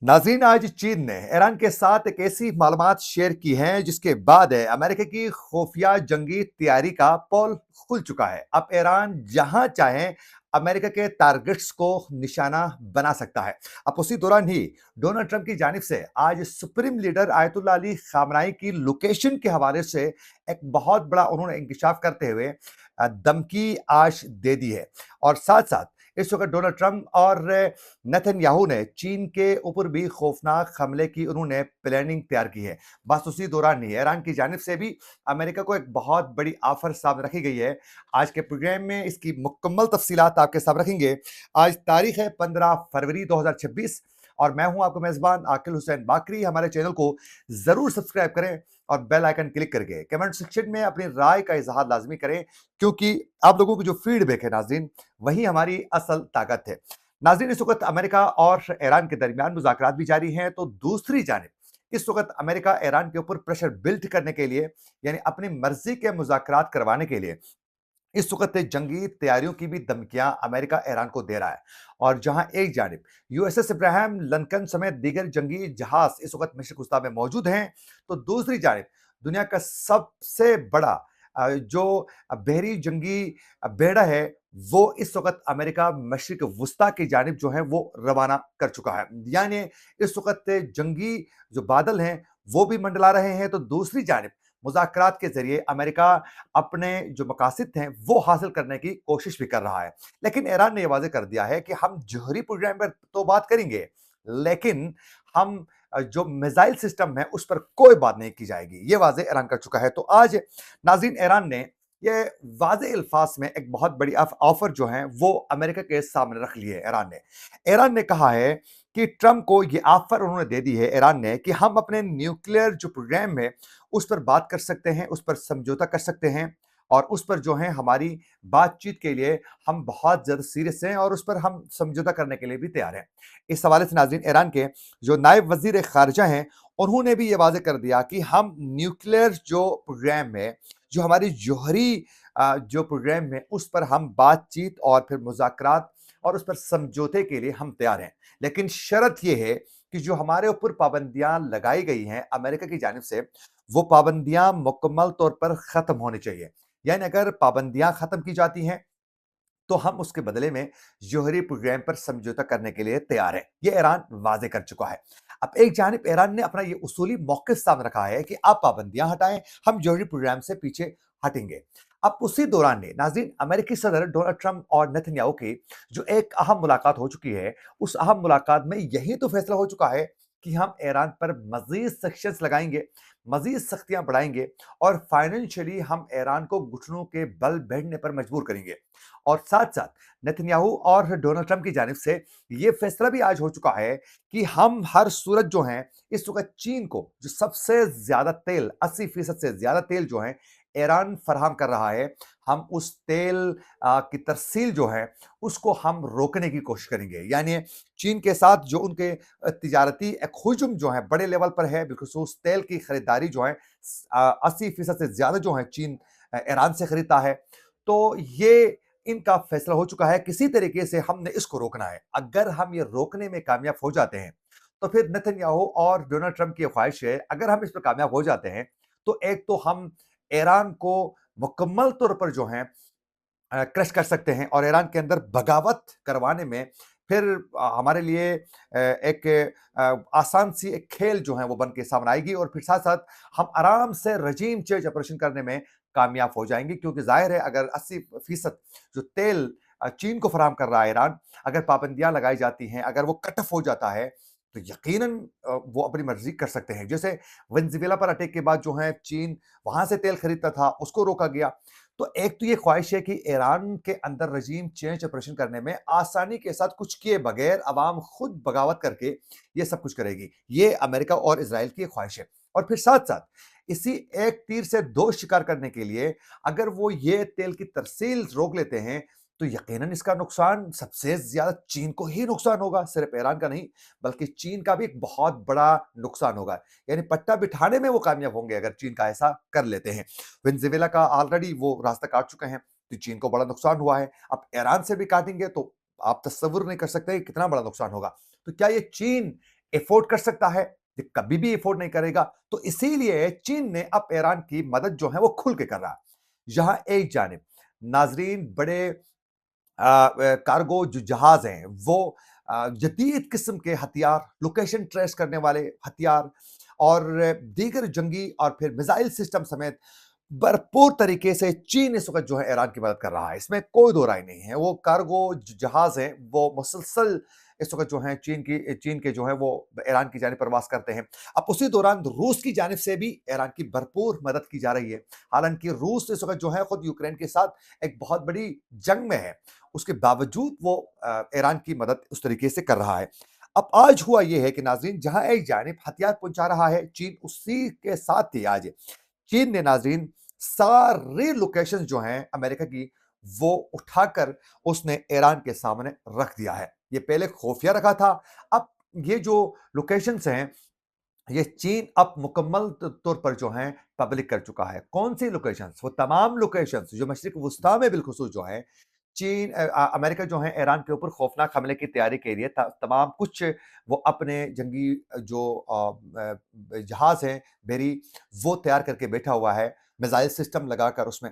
नाज़रीन, आज चीन ने ईरान के साथ एक ऐसी मालूमात शेयर की हैं जिसके बाद अमेरिका की खुफिया जंगी तैयारी का पोल खुल चुका है। अब ईरान जहां चाहे अमेरिका के टारगेट्स को निशाना बना सकता है। अब उसी दौरान ही डोनाल्ड ट्रंप की जानिब से आज सुप्रीम लीडर आयतुल्लाह अली खामनाई की लोकेशन के हवाले से एक बहुत बड़ा उन्होंने इंकशाफ करते हुए धमकी आज दे दी है। और साथ साथ इस वक्त डोनाल्ड ट्रंप और नेतन्याहू ने चीन के ऊपर भी खौफनाक हमले की उन्होंने प्लानिंग तैयार की है। बस उसी दौरान ही ईरान की जानिब से भी अमेरिका को एक बहुत बड़ी ऑफर सामने रखी गई है। आज के प्रोग्राम में इसकी मुकम्मल तफसीलात आपके सामने रखेंगे। आज तारीख है 15 फरवरी 2026 और मैं हूं आपका मेजबान आकिल हुसैन बाकरी। हमारे चैनल को जरूर सब्सक्राइब करें और बेल आइकन क्लिक करके कमेंट सेक्शन में अपनी राय का इजहार लाजमी करें, क्योंकि आप लोगों की जो फीडबैक है नाज़रीन, वही हमारी असल ताकत है। नाज़रीन, इस वक्त अमेरिका और ईरान के दरमियान मुज़ाकरात भी जारी हैं, तो दूसरी जानिब इस वक्त अमेरिका ईरान के ऊपर प्रेशर बिल्ड करने के लिए, यानी अपनी मर्जी के मुज़ाकरात करवाने के लिए इस वक्त जंगी तैयारियों की भी धमकियां अमेरिका ईरान को दे रहा है। और जहां एक जानिब यूएसएस इब्राहिम लिंकन समेत दीगर जंगी जहाज इस वक्त मशरिक वस्ता में मौजूद हैं, तो दूसरी जानिब दुनिया का सबसे बड़ा जो बहरी जंगी बेड़ा है, वो इस वक्त अमेरिका मशरिक वस्ता की जानिब जो है वो रवाना कर चुका है। यानी इस वक्त जंगी जो बादल हैं वो भी मंडला रहे हैं, तो दूसरी जानिब मुज़ाकरात के जरिए अमेरिका अपने जो मकासद हैं वो हासिल करने की कोशिश भी कर रहा है। लेकिन ईरान ने यह वाज़ेह कर दिया है कि हम जौहरी प्रोग्राम पर तो बात करेंगे, लेकिन हम जो मिसाइल सिस्टम है उस पर कोई बात नहीं की जाएगी। ये वाज़ेह ईरान कर चुका है। तो आज नाज़रीन, ईरान ने ये वाज़ेह अल्फाज में एक बहुत बड़ी ऑफर जो है वो अमेरिका के सामने रख ली है। ईरान ने कहा है कि ट्रंप को ये ऑफर उन्होंने दे दी है ईरान ने, कि हम अपने न्यूक्लियर जो प्रोग्राम है उस पर बात कर सकते हैं, उस पर समझौता कर सकते हैं, और उस पर जो है हमारी बातचीत के लिए हम बहुत ज़्यादा सीरियस हैं और उस पर हम समझौता करने के लिए भी तैयार हैं। इस हवाले से नाज़रीन, ईरान के जो नायब वज़ीर ख़ारिजा हैं, उन्होंने भी ये वाज़ेह कर दिया कि हम न्यूक्लियर जो प्रोग्राम है, जो हमारी जौहरी जो प्रोग्राम है, उस पर हम बातचीत और फिर मुज़ाकरात और उस पर समझौते के लिए हम तैयार हैं। लेकिन शर्त ये है कि जो हमारे ऊपर पाबंदियाँ लगाई गई हैं अमेरिका की जानिब से, वो पाबंदियां मुकम्मल तौर पर खत्म होनी चाहिए। यानी अगर पाबंदियां खत्म की जाती हैं तो हम उसके बदले में जौहरी प्रोग्राम पर समझौता करने के लिए तैयार है। ये ईरान वाजे कर चुका है। अब एक जानिब ईरान ने अपना ये उसूली मौक़िफ़ सामने रखा है कि आप पाबंदियां हटाएं, हम जौहरी प्रोग्राम से पीछे हटेंगे। अब उसी दौरान ने नाज़रीन, अमेरिकी सदर डोनाल्ड ट्रंप और नेतन्याहू की जो एक अहम मुलाकात हो चुकी है, उस अहम मुलाकात में यही तो फैसला हो चुका है कि हम ईरान पर मज़ीद सेक्शंस लगाएंगे, मज़ीद सख्तियां बढ़ाएंगे और फाइनेंशियली हम ईरान को घुटनों के बल बैठने पर मजबूर करेंगे। और साथ-साथ नेतन्याहू और डोनाल्ड ट्रंप की जानिब से ये फैसला भी आज हो चुका है कि हम हर सूरत जो है इस वक़्त चीन को जो सबसे ज़्यादा तेल 80% से ज़्यादा तेल जो है ईरान फराहम कर रहा है, हम उस तेल की तरसील जो है उसको हम रोकने की कोशिश करेंगे। यानी चीन के साथ जो उनके तिजारती एक हुजूम जो है बड़े लेवल पर है, बिलखुसूस तेल की खरीदारी जो है 80% से ज़्यादा जो है चीन ईरान से खरीदता है। तो ये इनका फैसला हो चुका है, किसी तरीके से हमने इसको रोकना है। अगर हम ये रोकने में कामयाब हो जाते हैं, तो फिर नेतन्याहू और डोनाल्ड ट्रंप की ख्वाहिश है, अगर हम इस पर कामयाब हो जाते हैं, तो एक तो हम ईरान को मुकम्मल तौर पर जो है क्रश कर सकते हैं और ईरान के अंदर बगावत करवाने में फिर हमारे लिए एक आसान सी एक खेल जो है वो बन के सामने आएगी और फिर साथ-साथ हम आराम से रजीम चेंज ऑपरेशन करने में कामयाब हो जाएँगे, क्योंकि ज़ाहिर है अगर 80% जो तेल चीन को फराहम कर रहा है ईरान, अगर पाबंदियाँ लगाई जाती हैं, अगर वो कट ऑफ हो जाता है, तो यकीनन वो अपनी मर्ज़ी कर सकते हैं। जैसे वेनेज़ुएला पर अटैक के बाद जो है चीन वहाँ से तेल खरीदता था, उसको रोका गया। तो एक तो ये ख्वाहिश है कि ईरान के अंदर रजीम चेंज ऑपरेशन करने में आसानी के साथ कुछ किए बगैर अवाम खुद बगावत करके ये सब कुछ करेगी। ये अमेरिका और इज़राइल की ख्वाहिश है। और फिर साथ-साथ इसी एक तीर से दो शिकार करने के लिए अगर वो ये तेल की तरसील रोक लेते हैं, तो यकीनन इसका नुकसान सबसे ज़्यादा चीन को ही नुकसान होगा, सिर्फ ईरान का नहीं, बल्कि चीन का भी एक बहुत बड़ा नुकसान होगा। यानी पट्टा बिठाने में वो कामयाब होंगे अगर चीन का ऐसा कर लेते हैं। वेनेज़ुएला का ऑलरेडी वो रास्ता काट चुके हैं, तो चीन को बड़ा नुकसान हुआ है। अब ईरान से भी काटेंगे तो आप तसव्वुर नहीं कर सकते कि कितना बड़ा नुकसान होगा। तो क्या ये चीन अफ़ोर्ड कर सकता है, ये कभी भी अफ़ोर्ड नहीं करेगा। तो इसीलिए चीन ने अब ईरान की मदद जो है वो खुल के कर रहा है। जहाँ एक जानिब नाज़रीन बड़े कार्गो जो जहाज़ हैं, वो जदीद किस्म के हथियार, लोकेशन ट्रेस करने वाले हथियार और दीगर जंगी और फिर मिसाइल सिस्टम समेत भरपूर तरीके से चीन इस वक़्त जो है ईरान की मदद कर रहा है। इसमें कोई दो राय नहीं है। वो कार्गो ज जहाज़ हैं, वो मुसलसल इस वक़्त जो हैं चीन के जो है वो ईरान की जानिब प्रवास करते हैं। अब उसी दौरान रूस की जानिब से भी ईरान की भरपूर मदद की जा रही है। हालाँकि रूस इस वक़्त जो है खुद यूक्रेन के साथ एक बहुत बड़ी जंग में है। उसके बावजूद वो ईरान की मदद उस तरीके से कर रहा है। अब आज हुआ ये है कि नाज़रीन जहाँ एक जानिब हथियार पहुँचा रहा है चीन, उसी के साथ ही आज चीन ने नाज़रीन सारी लोकेशंस जो हैं अमेरिका की, वो उठाकर उसने ईरान के सामने रख दिया है। ये पहले खुफिया रखा था, अब ये जो लोकेशंस हैं, ये चीन अब मुकम्मल तौर पर जो हैं पब्लिक कर चुका है। कौन-सी लोकेशंस? वो तमाम लोकेशंस जो मशरिक वुस्ता में बिलखुसूस जो हैं, अमेरिका जो है ईरान के ऊपर खौफनाक हमले की तैयारी के लिए तमाम कुछ वो अपने जंगी जो जहाज़ हैं, बेरी, वो तैयार करके बैठा हुआ है, मिसाइल सिस्टम लगाकर उसमें।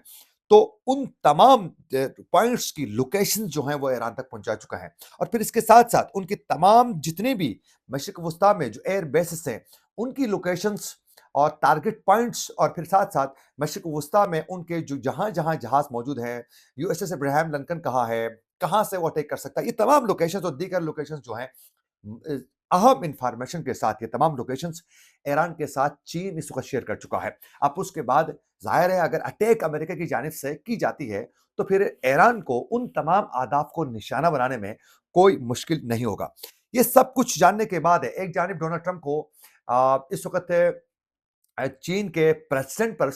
तो उन तमाम पॉइंट्स की लोकेशन जो हैं वो ईरान तक पहुँचा चुका है और फिर इसके साथ-साथ उनके तमाम जितने भी मशरिक वुस्ता में जो एयर बेसेस हैं, उनकी लोकेशंस और टारगेट पॉइंट्स और फिर साथ-साथ मशरिक वुस्ता में उनके जो जहाँ-जहाँ जहाज़ मौजूद हैं, यूएसएस अब्राहम लिंकन कहाँ है, कहाँ से वो अटैक कर सकता है, ये तमाम लोकेशंस और दीगर लोकेशंस जो हैं अ, अहम इन्फॉर्मेशन के साथ ये तमाम लोकेशंस ईरान के साथ चीन इस वक़्त शेयर कर चुका है। अब उसके बाद ज़ाहिर है अगर अटैक अमेरिका की जानिब से की जाती है, तो फिर ईरान को उन तमाम अहदाफ को निशाना बनाने में कोई मुश्किल नहीं होगा। ये सब कुछ जानने के बाद एक जानिब डोनाल्ड ट्रंप को इस वक़्त चीन के प्रेसिडेंट पर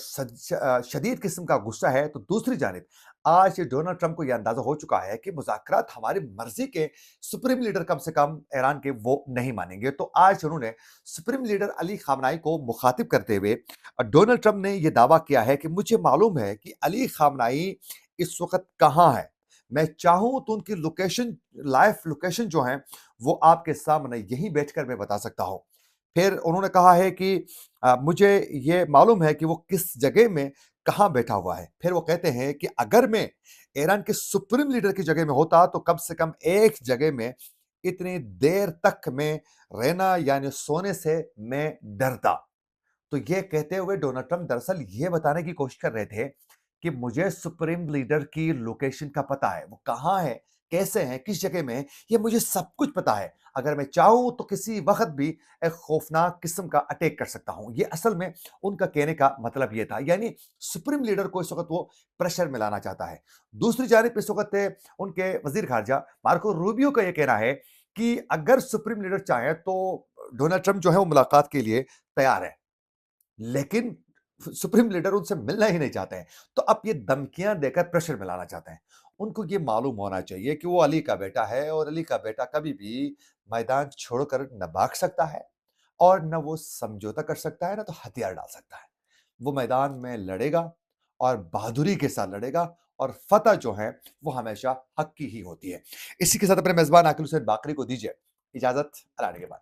शदीद किस्म का गुस्सा है, तो दूसरी जानिब आज डोनाल्ड ट्रंप को यह अंदाज़ा हो चुका है कि मुज़ाकरात हमारी मर्ज़ी के सुप्रीम लीडर कम से कम ईरान के वो नहीं मानेंगे। तो आज उन्होंने सुप्रीम लीडर अली ख़ामनेई को मुख़ातिब करते हुए डोनाल्ड ट्रंप ने ये दावा किया है कि मुझे मालूम है कि अली ख़ामनेई इस वक़्त कहाँ है। मैं चाहूँ तो उनकी लोकेशन लाइव लोकेशन जो है, वो आपके सामने यहीं बैठकर मैं बता सकता हूँ। फिर उन्होंने कहा है कि मुझे ये मालूम है कि वो किस जगह में कहाँ बैठा हुआ है। फिर वो कहते हैं कि अगर मैं ईरान के सुप्रीम लीडर की जगह में होता तो कम से कम एक जगह में इतनी देर तक मैं रहना यानी सोने से मैं डरता। तो ये कहते हुए डोनाल्ड ट्रंप दरअसल ये बताने की कोशिश कर रहे थे कि मुझे सुप्रीम लीडर की लोकेशन का पता है, वो कहाँ है, कैसे हैं, किस जगह में है, ये मुझे सब कुछ पता है। अगर मैं चाहूँ तो किसी वक़्त भी एक खौफनाक किस्म का अटैक कर सकता हूँ। ये असल में उनका कहने का मतलब ये था, यानी सुप्रीम लीडर को इस वक़्त वो प्रेशर में लाना चाहता है। दूसरी जानिब इस वक़्त उनके वज़ीर ख़ारिजा मार्को रूबियो का ये कहना है कि अगर सुप्रीम लीडर चाहें तो डोनाल्ड ट्रंप जो है वो मुलाकात के लिए तैयार है। लेकिन सुप्रीम लीडर उनसे मिलना ही नहीं चाहते हैं। तो अब ये धमकियाँ देकर प्रेशर में लाना चाहते हैं। उनको ये मालूम होना चाहिए कि वो अली का बेटा है और अली का बेटा कभी भी मैदान छोड़कर न भाग सकता है और न वो समझौता कर सकता है, ना तो हथियार डाल सकता है। वो मैदान में लड़ेगा और बहादुरी के साथ लड़ेगा और फ़तह जो है, वो हमेशा हक की ही होती है। इसी के साथ अपने मेज़बान आकिल हुसैन बाकरी को दीजिए इजाज़त, अल्लाह ने के बाद।